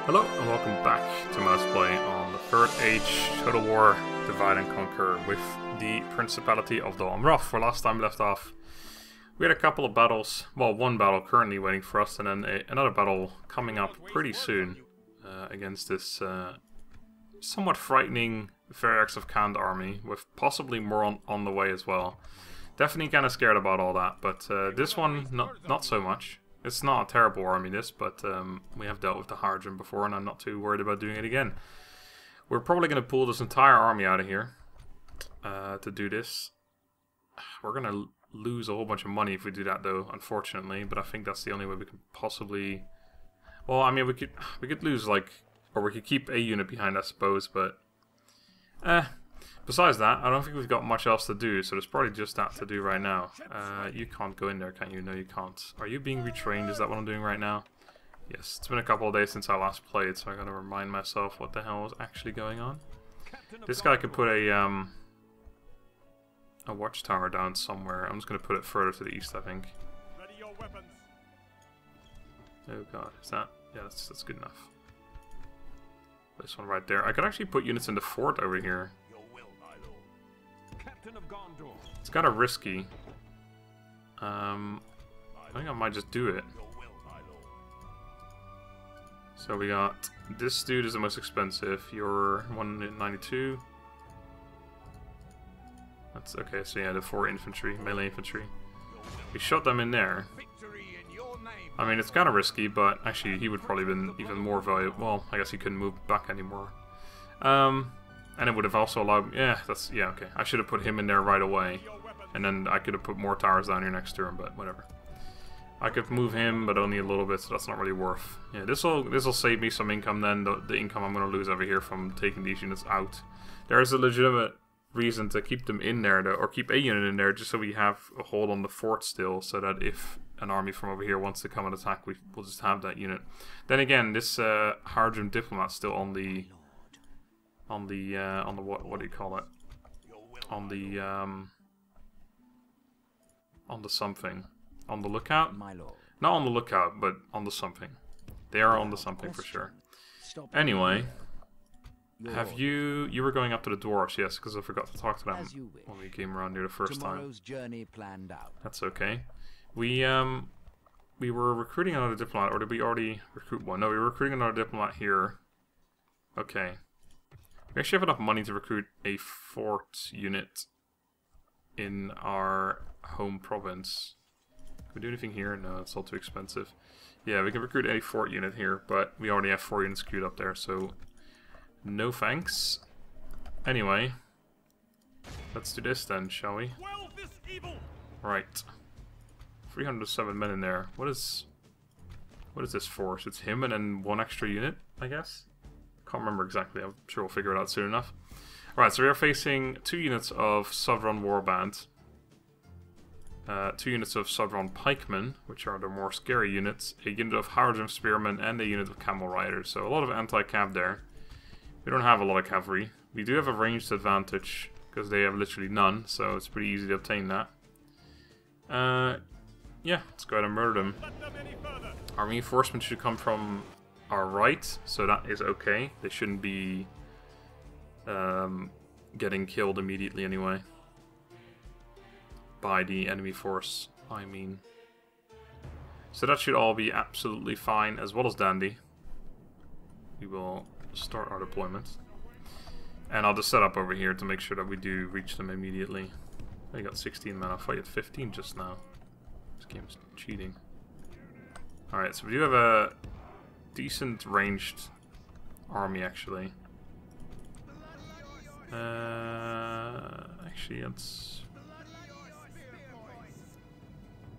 Hello and welcome back to Let's Play on the Third Age Total War Divide and Conquer with the Principality of Dol Amroth. Where last time we left off, we had a couple of battles. Well, one battle currently waiting for us, and then another battle coming up pretty soon against this somewhat frightening Orcs of Gundabad army, with possibly more on the way as well. Definitely kind of scared about all that, but this one not so much. It's not a terrible army, this, but we have dealt with the Harad before, and I'm not too worried about doing it again. We're probably going to pull this entire army out of here to do this. We're going to lose a whole bunch of money if we do that, though, unfortunately. But I think that's the only way we could possibly. Well, I mean, we could lose or we could keep a unit behind, I suppose. But besides that, I don't think we've got much else to do, so there's probably just that to do right now. You can't go in there, can you? No, you can't. Are you being retrained? Is that what I'm doing right now? Yes, it's been a couple of days since I last played, so I gotta remind myself what the hell is actually going on. This guy could put a watchtower down somewhere. I'm just gonna put it further to the east, I think. Oh god, is that? Yeah, that's good enough. This one right there. I could actually put units in the fort over here. It's kind of risky. I think I might just do it. So we got this dude is the most expensive. You're 192. That's okay. So yeah, the 4 infantry, melee infantry. We shot them in there. I mean, it's kind of risky, but actually he would probably been even more valuable. Well, I guess he couldn't move back anymore. And it would have also allowed... Yeah, okay. I should have put him in there right away. And then I could have put more towers down here next to him, but whatever. I could move him, but only a little bit, so that's not really worth. Yeah, this'll save me some income then, the income I'm going to lose over here from taking these units out. There is a legitimate reason to keep them in there, though, or keep a unit in there, just so we have a hold on the fort still, so that if an army from over here wants to come and attack, we'll just have that unit. Then again, this Harad diplomat's still on the what do you call it? On the something. On the lookout? Not on the lookout, but on the something. They are on the something for sure. Anyway, have you were going up to the Dwarves, yes, because I forgot to talk to them when we came around here the first time. That's okay. We were recruiting another diplomat, or did we already recruit one? No, we were recruiting another diplomat here. Okay. We actually have enough money to recruit a fort unit in our home province. Can we do anything here? No, it's all too expensive. Yeah, we can recruit a fort unit here, but we already have 4 units queued up there, so no thanks. Anyway, let's do this then, shall we? Right. 307 men in there. What is this force? It's him and then 1 extra unit, I guess? Can't remember exactly. I'm sure we'll figure it out soon enough. Right, so we are facing 2 units of Sauron Warband, 2 units of Sauron Pikemen, which are the more scary units, a unit of Harad Spearmen, and a unit of Camel Riders. So a lot of anti-cav there. We don't have a lot of cavalry. We do have a ranged advantage, because they have literally none, so it's pretty easy to obtain that. Yeah, let's go ahead and murder them. Our reinforcements should come from our right, so that is okay. They shouldn't be getting killed immediately anyway. By the enemy force, I mean. So that should all be absolutely fine, as well as dandy. We will start our deployment. And I'll just set up over here to make sure that we do reach them immediately. I got 16 men, I thought you had 15 just now. This game's cheating. Alright, so we do have a decent ranged army, actually. Actually, it's...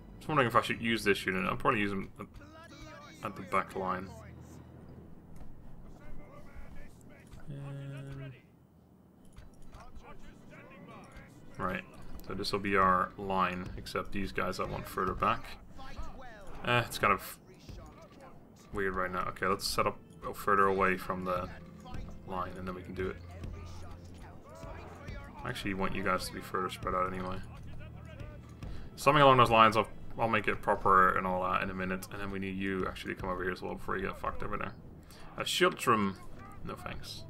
I was wondering if I should use this unit. I'll probably use them at the back line. Right, so this will be our line, except these guys I want further back. It's kind of weird right now. Okay, let's set up further away from the line, and then we can do it. I actually want you guys to be further spread out anyway. Something along those lines. I'll make it proper and all that in a minute, and then we need you actually to come over here as well before you get fucked over there. A Shiltrum. No thanks.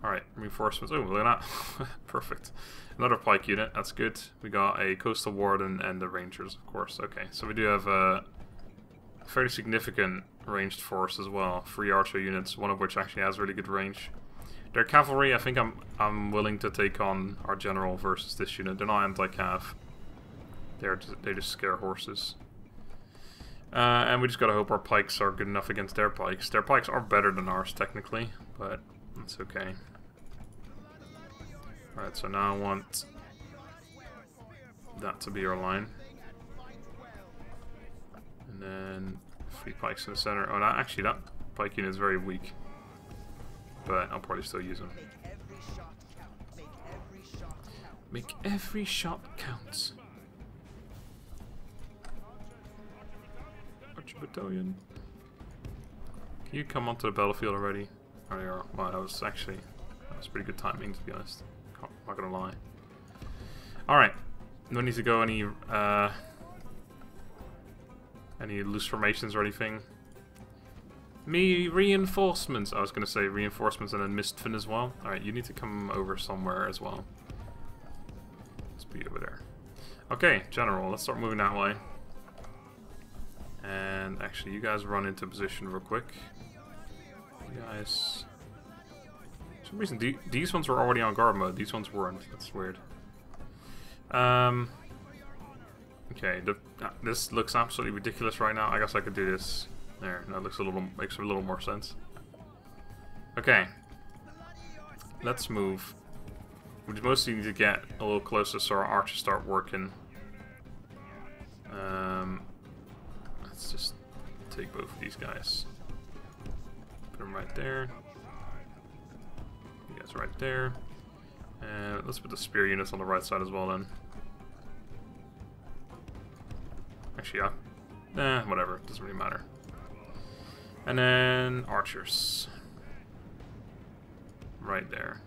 Alright, reinforcements. Oh, look at that. Perfect. Another pike unit, that's good. We got a coastal warden and the rangers, of course. Okay, so we do have a fairly significant ranged force as well. 3 archer units, one of which actually has really good range. Their cavalry, I think I'm willing to take on our general versus this unit. They're not anti-cav. They just scare horses. And we just gotta hope our pikes are good enough against their pikes. Their pikes are better than ours, technically, but that's okay. Alright, so now I want that to be our line. And then 3 pikes in the center. Oh, actually that pike unit is very weak. But I'll probably still use them. Make every shot count. Archer battalion. Can you come onto the battlefield already? Oh, you are. Wow, that was pretty good timing, to be honest. Not gonna lie. Alright. No need to go any loose formations or anything. Reinforcements. I was gonna say reinforcements and then Mistfin as well. Alright, you need to come over somewhere as well. Let's be over there. Okay, general, let's start moving that way. And actually, you guys run into position real quick. You guys... For some reason, these ones were already on guard mode. These ones weren't. That's weird. Okay, this looks absolutely ridiculous right now. I guess I could do this. There, that makes a little more sense. Okay, let's move. We mostly need to get a little closer so our archers start working. Let's just take both of these guys. Put them right there. You guys right there. And let's put the spear units on the right side as well then. Actually, whatever. Doesn't really matter. And then archers. Right there.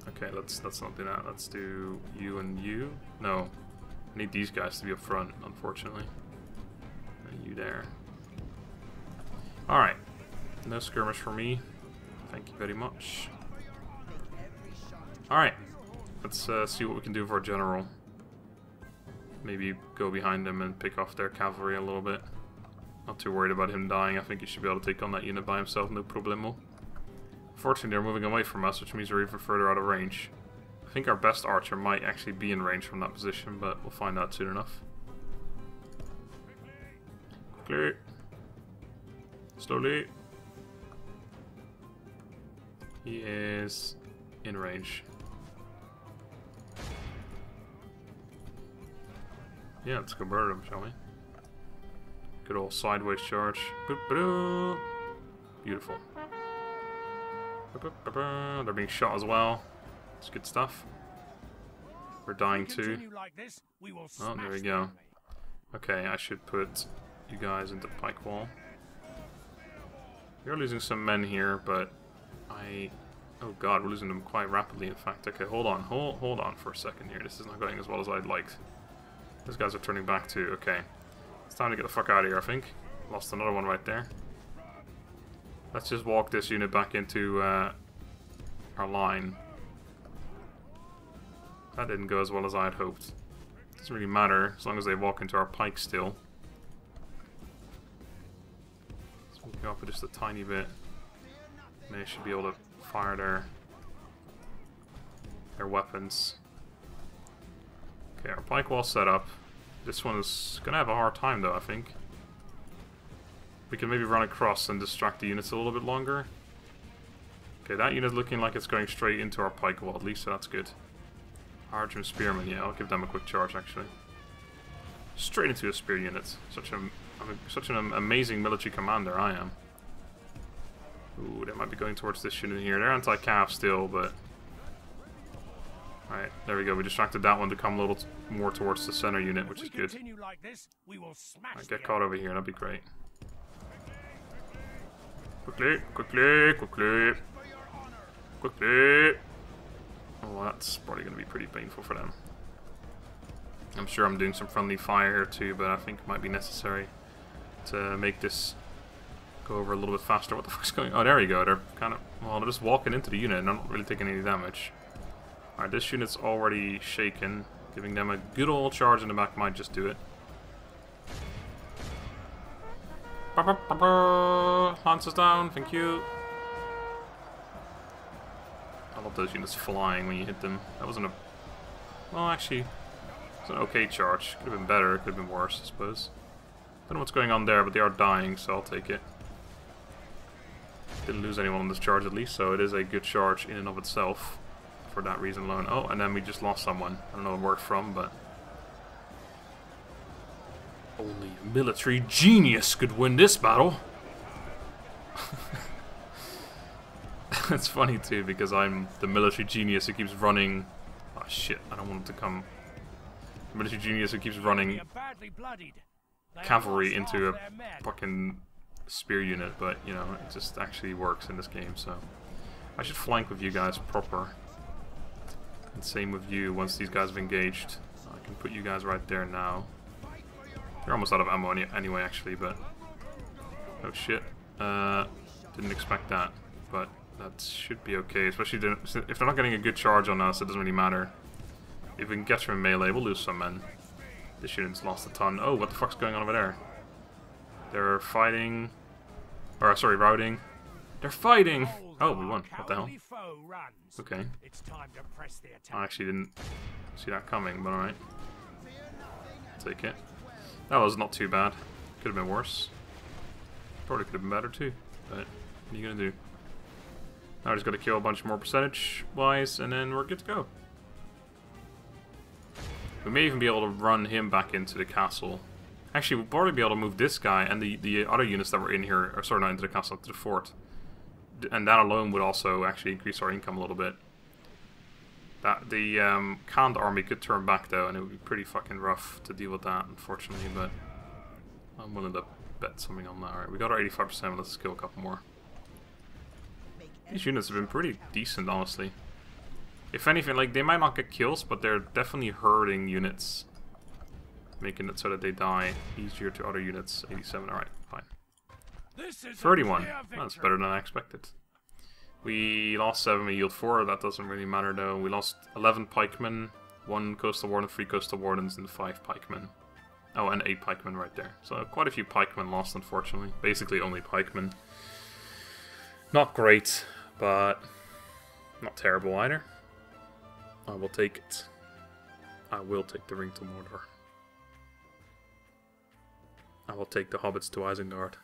Okay, let's not do that. Let's do you and you. No. I need these guys to be up front, unfortunately. And you there. Alright. No skirmish for me. Thank you very much. Alright. Let's see what we can do for our general. Maybe go behind them and pick off their cavalry a little bit. Not too worried about him dying. I think he should be able to take on that unit by himself, no problemo. Unfortunately, they're moving away from us, which means we're even further out of range. I think our best archer might actually be in range from that position, but we'll find out soon enough. Quickly. Slowly. He is in range. Yeah, let's go murder him, shall we? Good old sideways charge. Beautiful. They're being shot as well. It's good stuff. We're dying too. Oh, there we go. Okay, I should put you guys into pike wall. We're losing some men here, but oh god, we're losing them quite rapidly, in fact. Okay, hold on for a second here. This is not going as well as I'd liked. Those guys are turning back too. Okay. It's time to get the fuck out of here, I think. Lost another one right there. Let's just walk this unit back into our line. That didn't go as well as I had hoped. Doesn't really matter, as long as they walk into our pike still. Let's move up just a tiny bit. And they should be able to fire their weapons. Okay, our pike wall set up. This one is gonna have a hard time though, I think. We can maybe run across and distract the units a little bit longer. Okay, that unit's looking like it's going straight into our pike wall at least, so that's good. Archer Spearmen, yeah, I'll give them a quick charge actually. Straight into a spear unit. Such an amazing military commander I am. Ooh, they might be going towards this unit here. They're anti-cav still, but... Alright, there we go. We distracted that one to come a little more towards the center unit, which is good. Alright, get caught over here, that'd be great. Quickly, quickly, quickly. Quickly. Oh, that's probably going to be pretty painful for them. I'm sure I'm doing some friendly fire here too, but I think it might be necessary to make this go over a little bit faster. What the fuck's going on? Oh, there you go. They're kind of... Well, they're just walking into the unit and not really taking any damage. Alright, this unit's already shaken. Giving them a good old charge in the back might just do it. Lancers down, thank you. I love those units flying when you hit them. That wasn't a... Well, actually, it was an okay charge. Could have been better, could have been worse, I suppose. Don't know what's going on there, but they are dying, so I'll take it. Didn't lose anyone on this charge at least, so it is a good charge in and of itself. For that reason alone. Oh, and then we just lost someone. I don't know where from, but... Only a military genius could win this battle! It's funny too, because I'm the military genius who keeps running... Oh shit, I don't want him to come... The military genius who keeps running cavalry into a fucking spear unit, but, you know, it just actually works in this game, so... I should flank with you guys proper. And same with you, once these guys have engaged. I can put you guys right there now. You're almost out of ammo anyway, actually, but... Oh shit. Didn't expect that, but that should be okay. Especially if they're not getting a good charge on us, it doesn't really matter. If we can get them in melee, we'll lose some men. This unit's lost a ton. Oh, what the fuck's going on over there? They're fighting... Or, sorry, routing. They're fighting! Oh, we won. What the hell? Okay. I actually didn't see that coming, but alright. Take it. That was not too bad. Could have been worse. Probably could have been better too, but what are you gonna do? Now I just gotta kill a bunch more percentage-wise, and then we're good to go. We may even be able to run him back into the castle. Actually, we'll probably be able to move this guy and the other units that were in here, or sorry, not into the castle, to the fort. And that alone would also actually increase our income a little bit. The Khand army could turn back though, and it would be pretty fucking rough to deal with that, unfortunately, but I'm willing to bet something on that. Alright, we got our 85%, let's kill a couple more. These units have been pretty decent, honestly. If anything, like, they might not get kills, but they're definitely hurting units. Making it so that they die easier to other units. 87, alright, fine. 31. That's better than I expected. We lost 7, we yield 4. That doesn't really matter though. We lost 11 pikemen, 1 coastal warden, 3 coastal wardens, and 5 pikemen. Oh, and 8 pikemen right there. So quite a few pikemen lost, unfortunately. Basically only pikemen. Not great, but not terrible either. I will take it. I will take the ring to Mordor. I will take the hobbits to Isengard.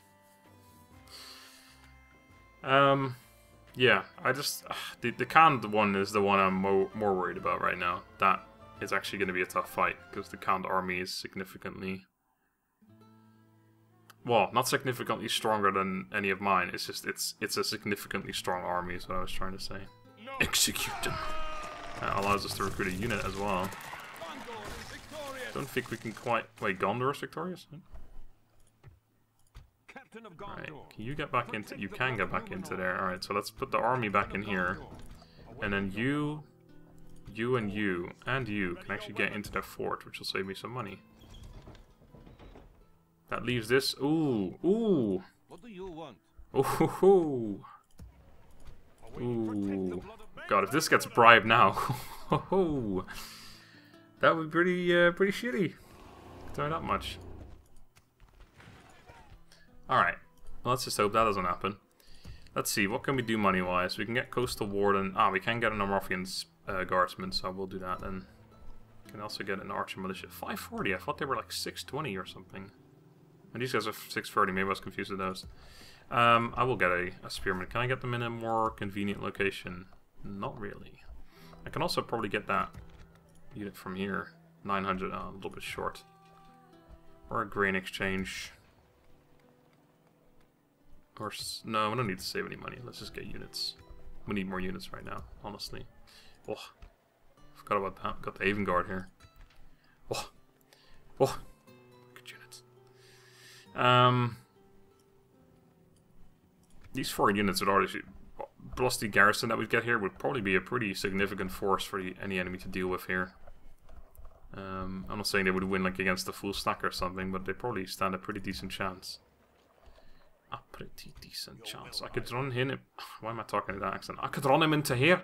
Yeah, I just... the Khand one is the one I'm more worried about right now. That is actually going to be a tough fight, because the Khand army is significantly... Well, not significantly stronger than any of mine, it's just, it's a significantly strong army, is what I was trying to say. Execute them! That allows us to recruit a unit as well. Don't think we can quite... Wait, Gondor is victorious? Alright, can you get back into... You can get back into there. Alright, so let's put the army back in here. And then you and you can actually get into their fort, which will save me some money. That leaves this... Ooh! Ooh! What do you want? Ooh! Ooh! God, if this gets bribed now... That would be pretty shitty. Tell me that much. Alright, well, let's just hope that doesn't happen. Let's see, what can we do money-wise? We can get Coastal Warden. Ah, we can get an Amrothian Guardsman, so we'll do that then. We can also get an Archer Militia. 540, I thought they were like 620 or something. And these guys are 630, maybe I was confused with those. I will get a Spearman. Can I get them in a more convenient location? Not really. I can also probably get that unit from here. 900, a little bit short. Or a grain exchange. Or, no, we don't need to save any money. Let's just get units. We need more units right now, honestly. Oh, forgot about that. Got the Isengard here. Oh, oh, good units. These 4 units would already, plus the garrison that we get here, would probably be a pretty significant force for any enemy to deal with here. I'm not saying they would win like against the full stack or something, but they probably stand a pretty decent chance. Up. pretty decent chance. I could run him. Why am I talking in that accent? I could run him into here.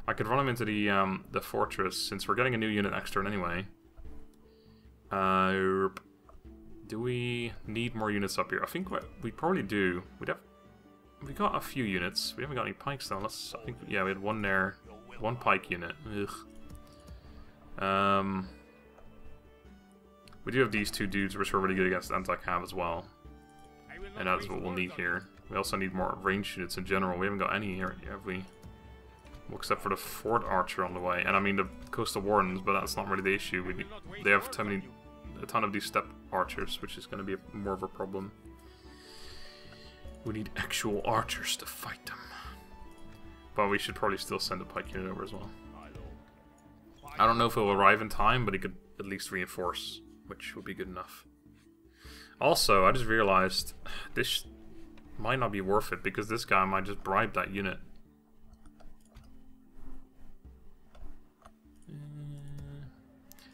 I could run him into the fortress since we're getting a new unit extra anyway. Do we need more units up here? I think we probably do. We got a few units. We haven't got any pikes though. I think yeah, we had one there, one pike unit. Ugh. We do have these two dudes, which are really good against anti-cav as well. And that's what we'll need here. We also need more ranged units in general. We haven't got any here, have we? Well, except for the Fort Archer on the way. And I mean the Coastal Wardens, but that's not really the issue. They have a ton of these Step Archers, which is going to be more of a problem. We need actual archers to fight them. But we should probably still send a pike unit over as well. I don't know if it will arrive in time, but it could at least reinforce, which would be good enough. Also, I just realized this might not be worth it because this guy might just bribe that unit.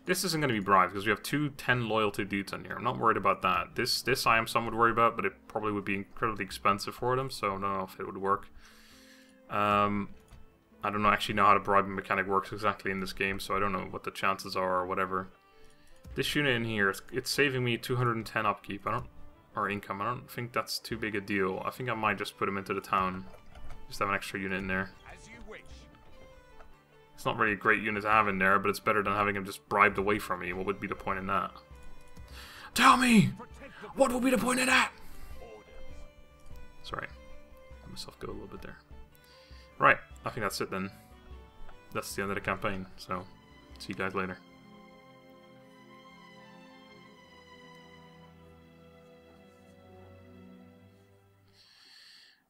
This isn't going to be bribed because we have 2 10 loyalty dudes in here. I'm not worried about that. This I am somewhat worried about, but it probably would be incredibly expensive for them, so I don't know if it would work. I don't actually know how the bribing mechanic works exactly in this game, so I don't know what the chances are or whatever. This unit in here, it's saving me 210 upkeep. Or income. I don't think that's too big a deal. I think I might just put him into the town. Just have an extra unit in there. It's not really a great unit to have in there, but it's better than having him just bribed away from me. What would be the point in that? Tell me! What would be the point in that? Sorry. Let myself go a little bit there. Right. I think that's it then. That's the end of the campaign. So, see you guys later.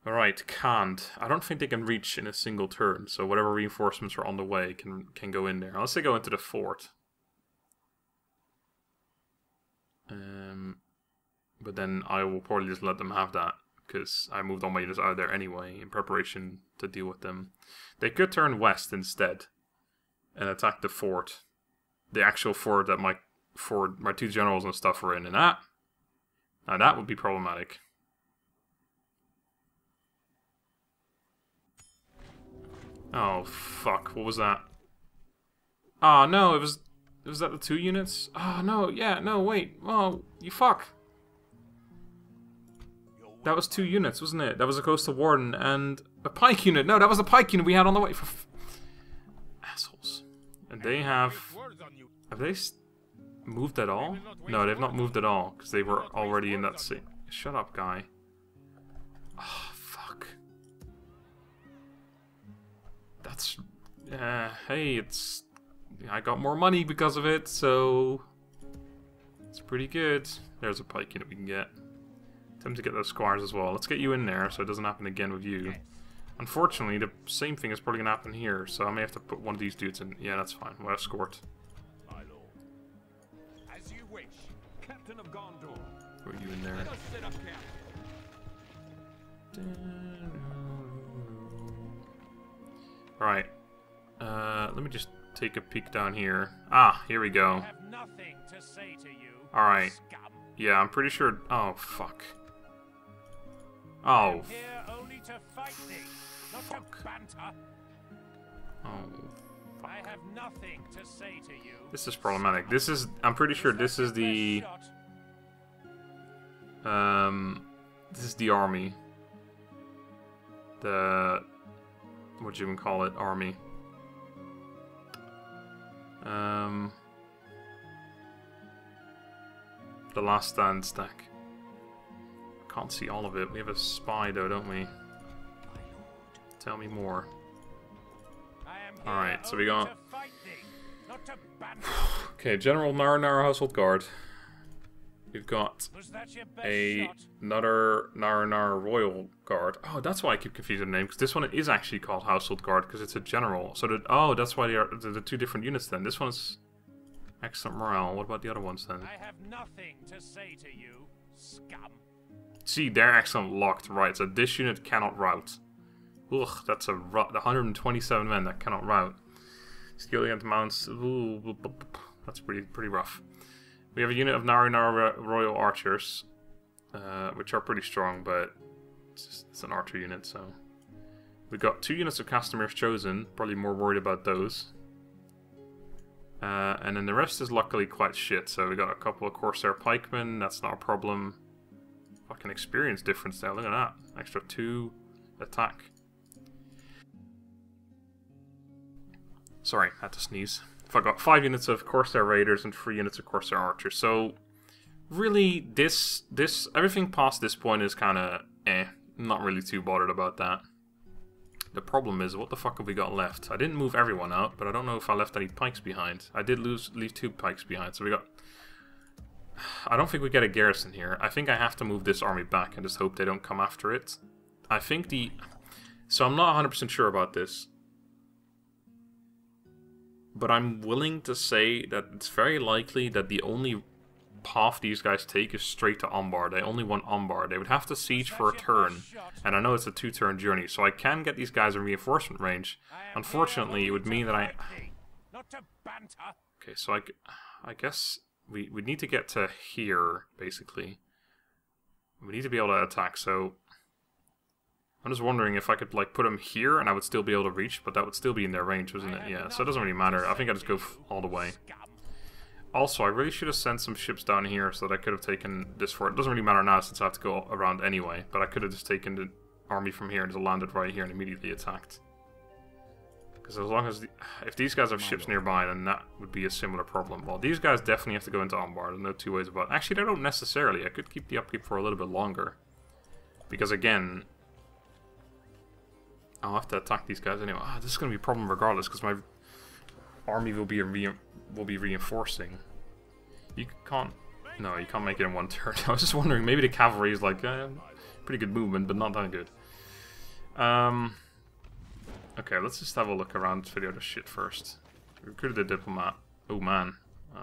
Alright, can't. I don't think they can reach in a single turn, so whatever reinforcements are on the way can go in there. Unless they go into the fort. But then I will probably just let them have that, because I moved all my units out of there anyway, in preparation to deal with them. They could turn west instead, and attack the fort. The actual fort that my 2 generals and stuff are in, and now that would be problematic. Oh, fuck. What was that? Oh, no, was that the 2 units? Oh, no, yeah, no, wait. Oh, you fuck. That was 2 units, wasn't it? That was a Coastal Warden and a pike unit. No, that was the pike unit we had on the way. Assholes. And they have they moved at all? No, they've not moved at all, because they were already in that scene. Shut up, guy. Oh, fuck. That's... hey, I got more money because of it, so... It's pretty good. There's a pike unit we can get. Time to get those squires as well. Let's get you in there so it doesn't happen again with you. Unfortunately, the same thing is probably going to happen here, so I may have to put one of these dudes in. Yeah, that's fine. We'll escort. My lord. As you wish, Captain of Gondor. Put you in there. Right. Let me just take a peek down here. Ah, here we go. Alright. Yeah, I'm pretty sure... Oh, fuck. Oh. Fuck. Oh. Fuck. I have nothing to say to you. This is problematic. This is... I'm pretty sure this is the... This is the army. The... What do you even call it? Army. The Last Stand stack. Can't see all of it. We have a spy though, don't we? Tell me more. Alright, so we got... Okay, General Narnar Household Guard. We've got another Narnar Royal Guard. Oh, that's why I keep confusing the name, because this one is actually called Household Guard, because it's a general. So that, oh, that's why they are the 2 different units then. This one's excellent morale. What about the other ones then? I have nothing to say to you, scum. See, they're excellent locked, right? So this unit cannot rout. Ugh, that's the 127 men that cannot rout. Skill against mounts. Ooh, that's pretty rough. We have a unit of Narnar Royal Archers, which are pretty strong, but It's an archer unit, so... We've got 2 units of Castamir's Chosen, probably more worried about those. And then the rest is luckily quite shit, so we got a couple of Corsair Pikemen, that's not a problem. Fucking experience difference there, look at that. Extra 2 attack. Sorry, had to sneeze. I got 5 units of Corsair Raiders and 3 units of Corsair Archers, so... Really, this everything past this point is kinda not really too bothered about that. The problem is, what the fuck have we got left? I didn't move everyone out, but I don't know if I left any pikes behind. I did leave 2 pikes behind, so we got... I don't think we get a garrison here. I think I have to move this army back and just hope they don't come after it. I think the... So I'm not 100% sure about this. But I'm willing to say that it's very likely that the only path these guys take is straight to Umbar. They only want Umbar. They would have to siege for a turn, and I know it's a 2-turn journey, so I can get these guys in reinforcement range. Unfortunately, it would mean that I... Okay, so I guess we need to get to here, basically. We need to be able to attack, so... I'm just wondering if I could, like, put them here and I would still be able to reach, but that would still be in their range, wasn't it? Yeah, so it doesn't really matter. I think I just go all the way. Also, I really should have sent some ships down here so that I could have taken this fort. It doesn't really matter now since I have to go around anyway, but I could have just taken the army from here and just landed right here and immediately attacked. Because as long as... if these guys have ships nearby, then that would be a similar problem. Well, these guys definitely have to go into Umbar. There's no 2 ways about it. Actually, they don't necessarily. I could keep the upkeep for a little bit longer. Because again... I'll have to attack these guys anyway. This is going to be a problem regardless, because my army will be reinforcing. You can't... No, you can't make it in 1 turn. I was just wondering, maybe the cavalry is like... pretty good movement, but not that good. Okay, let's just have a look around for the other shit first. We recruited a diplomat. Oh man.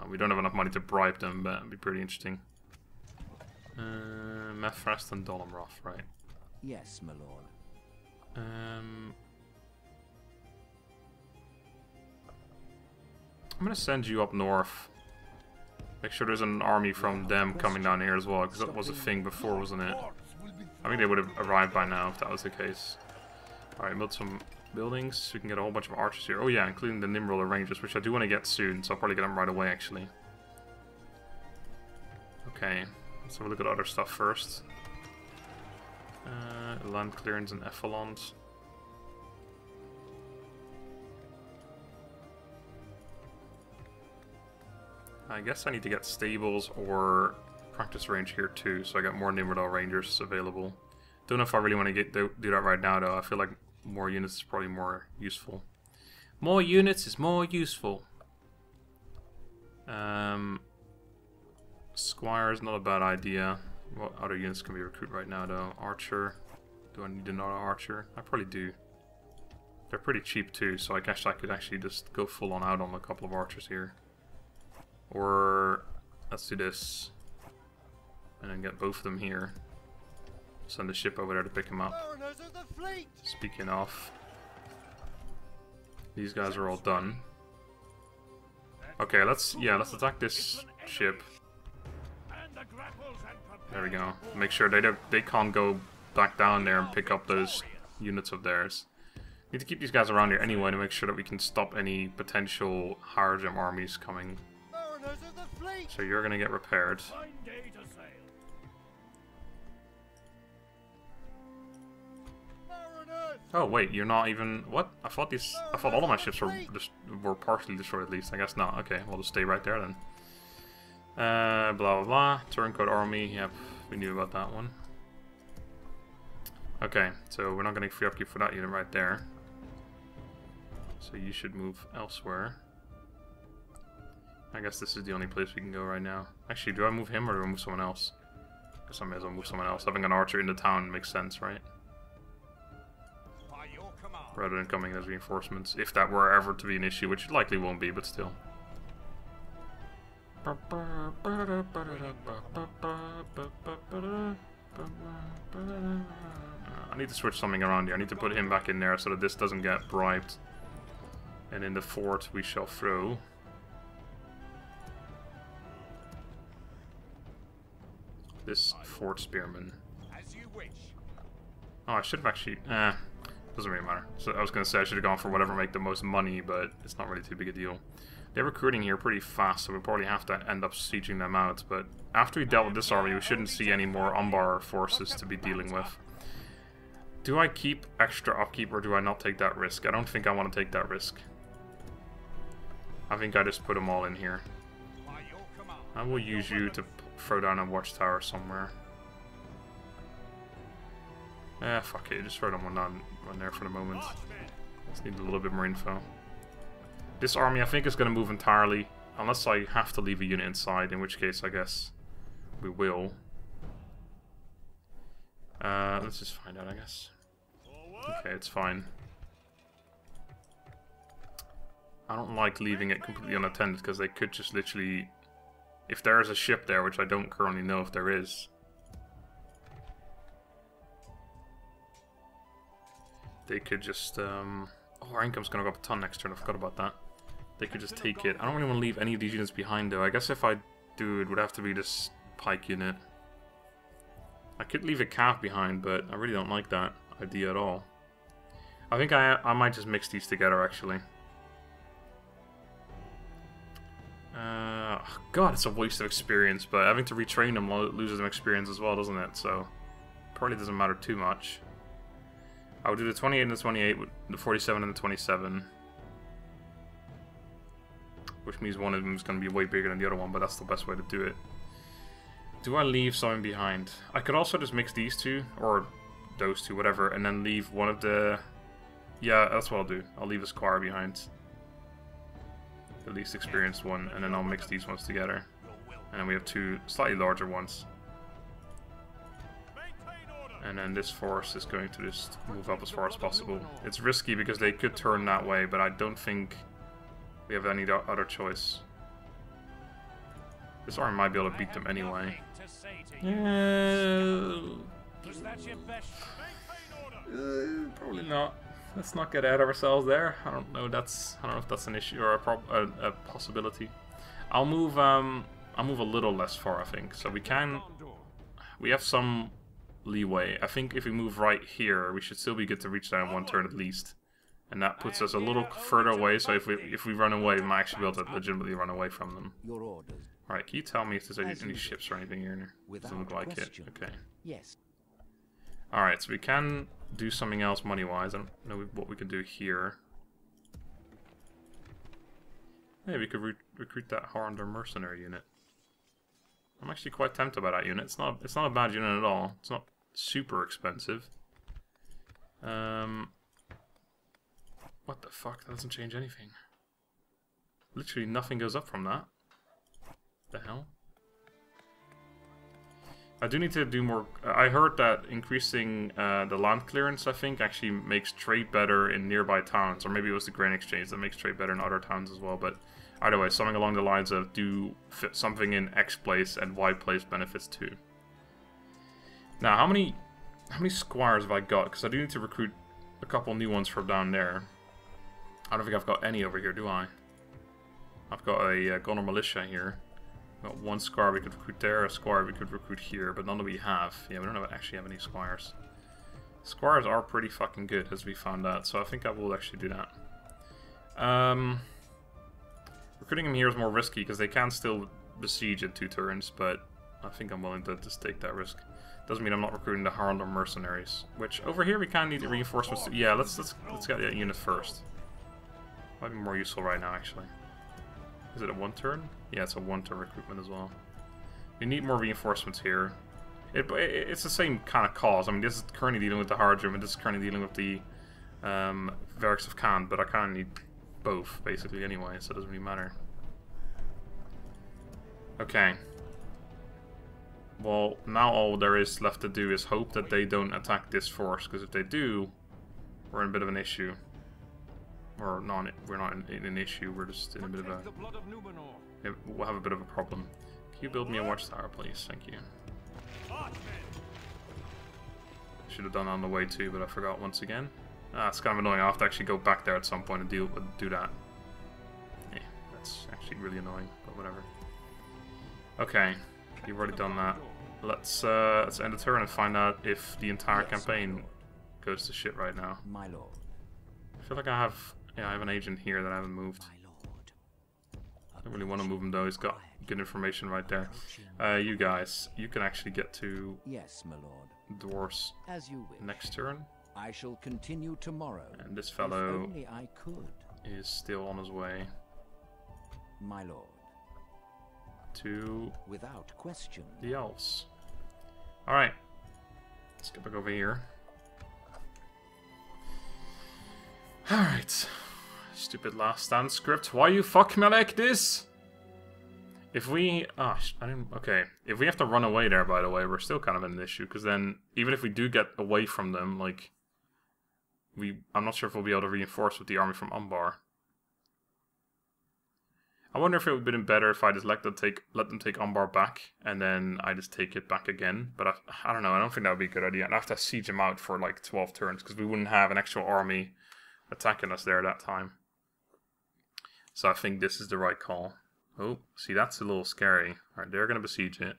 We don't have enough money to bribe them, but it'd be pretty interesting. Mefrest and Dol Amroth, right. Yes, my lord. I'm gonna send you up north. Make sure there's an army from them coming down here as well, because that was a thing before, wasn't it? I think they would have arrived by now if that was the case. Alright, build some buildings so we can get a whole bunch of archers here. Oh yeah, including the Nimroller Rangers, which I do want to get soon, so I'll probably get them right away actually. Okay, let's have a look at other stuff first. Land clearance and Effalons. I guess I need to get stables or practice range here too, so I got more Nimrodal Rangers available. Don't know if I really want to do that right now though. I feel like more units is probably more useful. More units is more useful. Squire is not a bad idea. What other units can we recruit right now though? Archer. Do I need another archer? I probably do. They're pretty cheap too, so I guess I could actually just go full on out on a couple of archers here. Or let's do this. And then get both of them here. Send a ship over there to pick them up. Speaking of, these guys are all done. Okay, let's attack this ship. There we go. Make sure they can't go back down there and pick up those units of theirs. Need to keep these guys around here anyway to make sure that we can stop any potential Harad armies coming. So you're gonna get repaired. Oh wait, you're not even... What? I thought all of my ships were partially destroyed at least. I guess not. Okay, we'll just stay right there then. Blah blah blah. Turncoat army. Yep, we knew about that one. Okay, so we're not getting free upkeep for that unit right there. So you should move elsewhere. I guess this is the only place we can go right now. Actually, do I move him or do I move someone else? I guess I may as well move someone else. Having an archer in the town makes sense, right? Rather than coming as reinforcements, if that were ever to be an issue, which it likely won't be, but still. I need to switch something around here. I need to put him back in there so that this doesn't get bribed. And in the fort we shall throw this fort spearman. As you wish. Oh, I should have actually... doesn't really matter. So I was going to say I should have gone for whatever make the most money, but it's not really too big a deal. They're recruiting here pretty fast, so we'll probably have to end up sieging them out. But after we dealt with this army, we shouldn't see any more Umbar forces to be dealing with. Do I keep extra upkeep, or do I not take that risk? I don't think I want to take that risk. I think I just put them all in here. I will use you to throw down a watchtower somewhere. Fuck it, just throw them one down there for the moment. Just need a little bit more info. This army I think is going to move entirely, unless I have to leave a unit inside, in which case I guess we will. Let's just find out, I guess. Okay, it's fine. I don't like leaving it completely unattended, because they could just literally... If there is a ship there, which I don't currently know if there is... They could just... Oh, our income's gonna go up a ton next turn, I forgot about that. They could just take it. I don't really want to leave any of these units behind, though. I guess if I do, it would have to be this pike unit. I could leave a cav behind, but I really don't like that idea at all. I think I might just mix these together, actually. God, it's a waste of experience, but having to retrain them loses them experience as well, doesn't it? So, probably doesn't matter too much. I would do the 28 and the 28 with the 47 and the 27. Which means one of them is going to be way bigger than the other one, but that's the best way to do it. Do I leave something behind? I could also just mix these two, or those two, whatever, and then leave one of the... Yeah, that's what I'll do. I'll leave a squire behind. The least experienced one, and then I'll mix these ones together. And then we have two slightly larger ones. And then this force is going to just move up as far as possible. It's risky because they could turn that way, but I don't think we have any other choice. This army might be able to beat them anyway. Probably not. Let's not get ahead of ourselves there. I don't know if that's an issue or a possibility. I'll move a little less far, I think. So we have some leeway. I think if we move right here, we should still be good to reach that in one turn at least. And that puts us a little further away, so if we run away, we might actually be able to legitimately run away from them. Alright, can you tell me if there's any ships or anything here? Doesn't look like it. Okay. Yes. Alright, so we can do something else money-wise. I don't know what we can do here. Maybe we could recruit that Harad mercenary unit. I'm actually quite tempted by that unit. It's not a bad unit at all. It's not super expensive. What the fuck? That doesn't change anything. Literally nothing goes up from that. The hell? I do need to do more... I heard that increasing the land clearance, I think, actually makes trade better in nearby towns. Or maybe it was the grain exchange that makes trade better in other towns as well. But either way, something along the lines of do fit something in X place and Y place benefits too. Now, how many squires have I got? Because I do need to recruit a couple new ones from down there. I don't think I've got any over here, do I? I've got a Gondor militia here. Got one squire we could recruit there, a squire we could recruit here, but none that we have. Yeah, we don't actually have any squires. Squires are pretty fucking good, as we found out, so I think I will actually do that. Recruiting them here is more risky, because they can still besiege in 2 turns, but I think I'm willing to just take that risk. Doesn't mean I'm not recruiting the Harad mercenaries, which over here we kind of need the reinforcements to... Yeah, let's get that unit first. Might be more useful right now, actually. Is it a 1 turn? Yeah, it's a 1 turn recruitment as well. We need more reinforcements here. It's the same kind of cause. I mean, this is currently dealing with the Harad, and this is currently dealing with the Wargs of Gundabad, but I kind of need both, basically, anyway, so it doesn't really matter. Okay. Well, now all there is left to do is hope that they don't attack this force, because if they do, we're in a bit of an issue. Or not, we're not in an issue, we're just in a bit of a... Yeah, we'll have a bit of a problem. Can you build me a watchtower, please? Thank you. Should have done that on the way too, but I forgot once again. It's kind of annoying. I'll have to actually go back there at some point and do that. Yeah, that's actually really annoying, but whatever. Okay, you've already done that. Let's end the turn and find out if the entire campaign goes to shit right now. My lord. I feel like I have an agent here that I haven't moved. I don't really want to move him though. He's got good information right there. You guys, you can actually get to yes, my lord. Dwarves As you wish. next turn. I shall continue tomorrow. And this fellow if only I could. is still on his way My lord. to Without question. the elves. Alright. Let's get back over here. Alright. Stupid last stand script. Why you fuck me like this? If we... I didn't... Okay. If we have to run away there, by the way, we're still kind of in an issue. Because then, even if we do get away from them, like... I'm not sure if we'll be able to reinforce with the army from Umbar. I wonder if it would have been better if I just let them take Umbar back, and then I just take it back again. But I don't know, I don't think that would be a good idea. I'd have to siege them out for like 12 turns, because we wouldn't have an actual army attacking us there at that time. So I think this is the right call. Oh, see, that's a little scary. Alright, they're going to besiege it.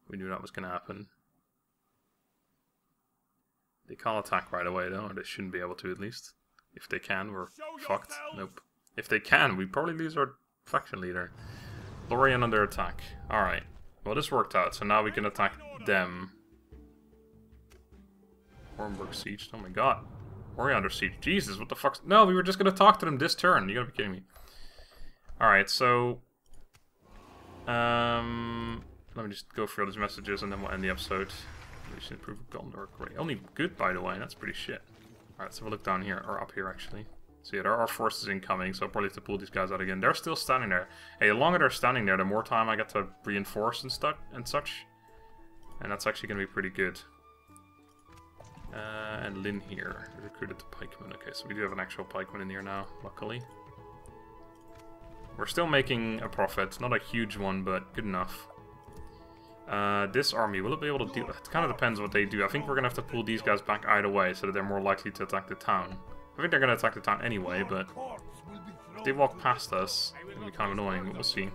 We knew that was going to happen. They can't attack right away, though, or they shouldn't be able to, at least. If they can, we're fucked. Nope. If they can, we probably lose our faction leader. Lorien under attack. Alright. Well, this worked out, so now we can attack them. Hornburg siege. Oh my god. Lorien under siege. Jesus, what the fuck? No, we were just going to talk to them this turn. You gotta be kidding me. Alright, so... let me just go through all these messages and then we'll end the episode. We should improve Gondor. Great. Only good, by the way. That's pretty shit. Alright, so we'll look down here. Or up here, actually. So yeah, there are forces incoming, so I'll probably have to pull these guys out again. They're still standing there. Hey, the longer they're standing there, the more time I get to reinforce and such. And that's actually going to be pretty good. And Lynn here. Recruited the pikeman. Okay, so we do have an actual pikeman in here now, luckily. We're still making a profit. Not a huge one, but good enough. This army, will it be able to deal? It kind of depends what they do. I think we're going to have to pull these guys back either way, so that they're more likely to attack the town. I think they're going to attack the town anyway, but if they walk past us, it'll be kind of annoying, but we'll see.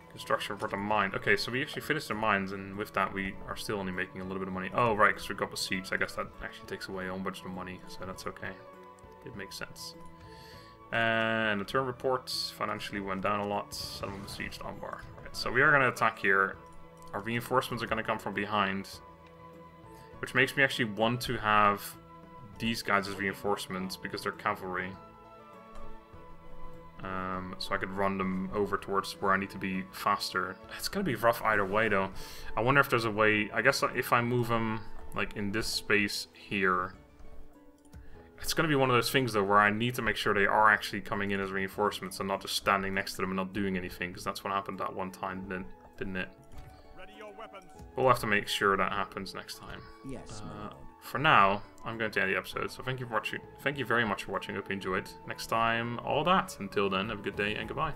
Construction for the mine. Okay, so we actually finished the mines, and with that we are still only making a little bit of money. Oh, right, because we got besieged. I guess that actually takes away a whole bunch of money, so that's okay. It makes sense. And the turn reports financially went down a lot. Settlement besieged Ambar. Right, so we are going to attack here. Our reinforcements are going to come from behind, which makes me actually want to have these guys as reinforcements because they're cavalry. So I could run them over towards where I need to be faster. It's going to be rough either way, though. I wonder if there's a way... I guess if I move them like in this space here... It's going to be one of those things, though, where I need to make sure they are actually coming in as reinforcements and not just standing next to them and not doing anything, because that's what happened that one time, didn't it? We'll have to make sure that happens next time. Yes, for now, I'm going to end the episode, so thank you for watching. Thank you very much for watching. Hope you enjoyed. Next time, all that. Until then, have a good day and goodbye.